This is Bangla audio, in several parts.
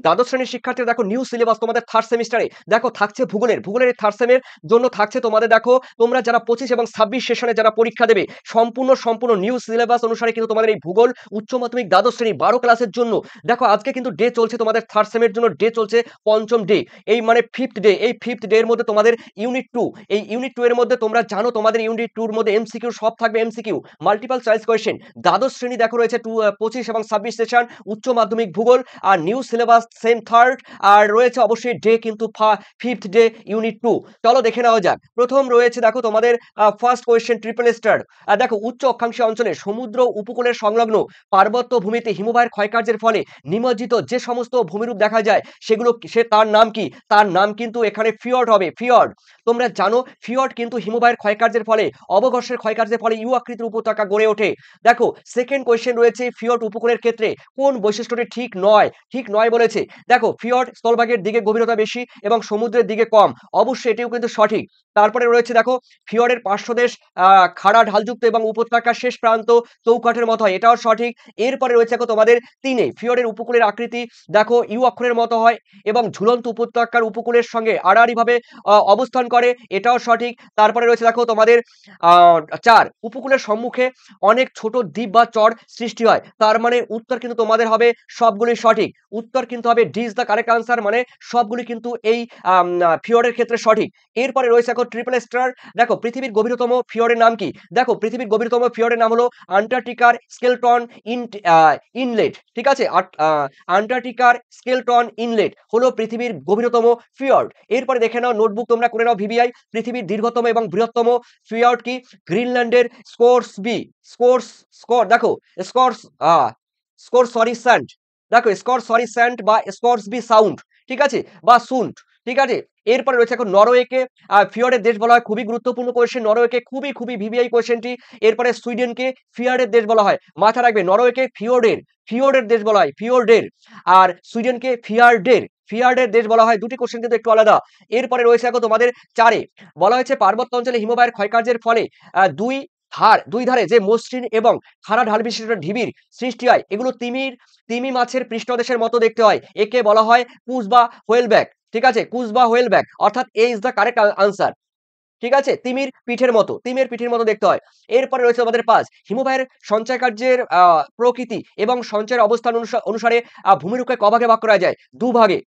দ্বাদশ শ্রেণীর শিক্ষার্থীরা দেখো নিউ সিলেবাস তোমাদের থার্ড সেমিস্টারে দেখো থাকছে ভূগোলের এই থার্ড সেমের জন্য থাকছে তোমাদের দেখো তোমরা যারা 25 এবং 26 সেশনে যারা পরীক্ষা দেবে সম্পূর্ণ নিউ সিলেবাস অনুসারে কিন্তু তোমাদের এই ভূগোল উচ্চ মাধ্যমিক দ্বাদশ শ্রেণী 12 ক্লাসের জন্য দেখো আজকে কিন্তু ডে চলছে তোমাদের থার্ড সেমের জন্য ডে চলছে পঞ্চম ডে এই মানে ফিফথ ডে এই ফিফথ ডে এর মধ্যে তোমাদের ইউনিট 2 এই ইউনিট 2 এর মধ্যে তোমরা জানো তোমাদের ইউনিট 2 এর মধ্যে এমসিকিউ সব থাকবে এমসিকিউ মাল্টিপল চয়েস কোশ্চেন দ্বাদশ শ্রেণী দেখো রয়েছে 25 এবং 26 সেশন উচ্চ মাধ্যমিক ভূগোল আর নিউ সিলেবাস সেম থার্ড আর রয়েছে অবশ্যই ডে কিন্তু ফিফথ ডে ইউনিট 2 চলো দেখে নেওয়া যাক প্রথম রয়েছে দেখো তোমাদের ফার্স্ট কোশ্চেন ট্রিপল স্টার দেখো উচ্চ অক্ষাংশীয় অঞ্চলে সমুদ্র উপকূলের সংলগ্ন পার্বত্য ভূমিতে হিমবাহের ক্ষয়কার্যের ফলে নিমজ্জিত যে সমস্ত ভূমিরূপ দেখা যায় সেগুলো তার নাম কি তার নাম কিন্তু এখানে ফিয়র্ড হবে ফিয়র্ড তোমরা জানো ফিয়র্ড কিন্তু হিমবাহের ক্ষয়কার্যের ফলে অবঘর্ষের ক্ষয়কার্যের ফলে ইউ আকৃতির উপত্যকা গড়ে ওঠে দেখো সেকেন্ড কোশ্চেন রয়েছে ফিয়র্ড উপকূলের ক্ষেত্রে কোন বৈশিষ্ট্যটি ঠিক নয় বলেছে দেখো ফিয়র্ড স্থলভাগের দিকে গভীরতা বেশি এবং সমুদ্রের দিকে কম অবশ্যই এটিও কিন্তু সঠিক তারপরে রয়েছে দেখো ফিয়র্ডের পার্শ্বদেশ খাড়া ঢালযুক্ত এবং উপত্যকার শেষ প্রান্ত চৌকাঠের মতো হয় এটাও সঠিক এরপরে রয়েছে দেখো তোমাদের তিনে ফিয়র্ডের উপকূলের আকৃতি দেখো ইউ অক্ষরের মতো হয় এবং ঝুলন্ত উপত্যকার উপকূলের সঙ্গে আড়াআড়ি ভাবে অবস্থান করে এটাও সঠিক তারপরে রয়েছে দেখো তোমাদের 4 উপকূলের সম্মুখে অনেক ছোট দ্বীপ বা চর সৃষ্টি হয় তার মানে উত্তর কিন্তু তোমাদের হবে সবগুলি সঠিক উত্তর কিন্তু হবে D is the correct answer মানে সবগুলি কিন্তু এই ফিয়র্ডের ক্ষেত্রে সঠিক এরপরে রয়েছে দেখো ট্রিপল স্টার দেখো পৃথিবীর গভীরতম ফিয়র্ডের নাম কি দেখো পৃথিবীর গভীরতম ফিয়র্ডের নাম হলো আন্টার্কটিকার স্কেলটন ইনলেট ঠিক আছে আন্টার্কটিকার স্কেলটন ইনলেট হলো পৃথিবীর গভীরতম ফিয়র্ড এরপরে দেখে নাও নোটবুক তোমরা করে নাও ভিভিআই পৃথিবীর দীর্ঘতম এবং বৃহত্তম ফিয়র্ড কি গ্রিনল্যান্ডের দেখো স্কোরস স্যান্ড দেখো স্যান্ড বা স্কর্সবি সাউন্ড ঠিক আছে বা সুন্ড ঠিক আছে এরপরে রয়েছে এখন নরওয়েকে ফিয়র্ডের দেশ বলা হয় খুবই গুরুত্বপূর্ণ কোশ্চেন নরওয়েকে খুবই ভিভিআই কোশ্চেনটি এরপরে সুইডেনকে ফিয়ার্ডের দেশ বলা হয় মাথা রাখবে নরওয়েকে ফিয়র্ডের দেশ বলা হয় ফিয়র্ডের আর সুইডেনকে ফিয়ার্ডের দেশ বলা হয় দুটি কোশ্চেন কিন্তু একটু আলাদা এরপরে রয়েছে এখন তোমাদের 4 বলা হয়েছে পার্বত্য অঞ্চলে হিমবাহের ক্ষয়কার্যের ফলে দুই ধারে যে মসৃণ এবং খাড়া ঢাল বিশিষ্ট ঢিবির সৃষ্টি হয় এগুলো তিমি মাছের পৃষ্ঠদেশের মতো দেখতে হয় একে বলা হয় কুজ বা হোয়েলব্যাক ঠিক আছে কুজ বা হোয়েলব্যাক অর্থাৎ এ ইজ দ্য কারেক্ট আনসার ঠিক আছে তিমির পিঠের মতো দেখতে হয় এরপরে রয়েছে আমাদের 5 হিমবাহের সঞ্চয় কার্যের প্রকৃতি এবং সঞ্চয়ের অবস্থান অনুসারে ভূমিরূপকে কভাগে ভাগ করা যায়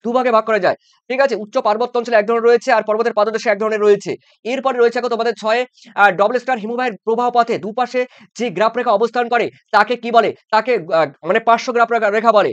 দুভাগে ভাগ করা যায় ঠিক আছে উচ্চ পার্বত্য অঞ্চলে এক ধরনের রয়েছে আর পর্বতের পাদদেশে এক ধরনের রয়েছে এরপরে রয়েছে তোমাদের 6 ডবল স্টার হিমবাহের প্রবাহ পথে দুপাশে যে গ্রাফ রেখা অবস্থান করে তাকে কি বলে তাকে মানে পার্শ্ব গ্রাফ রেখা বলে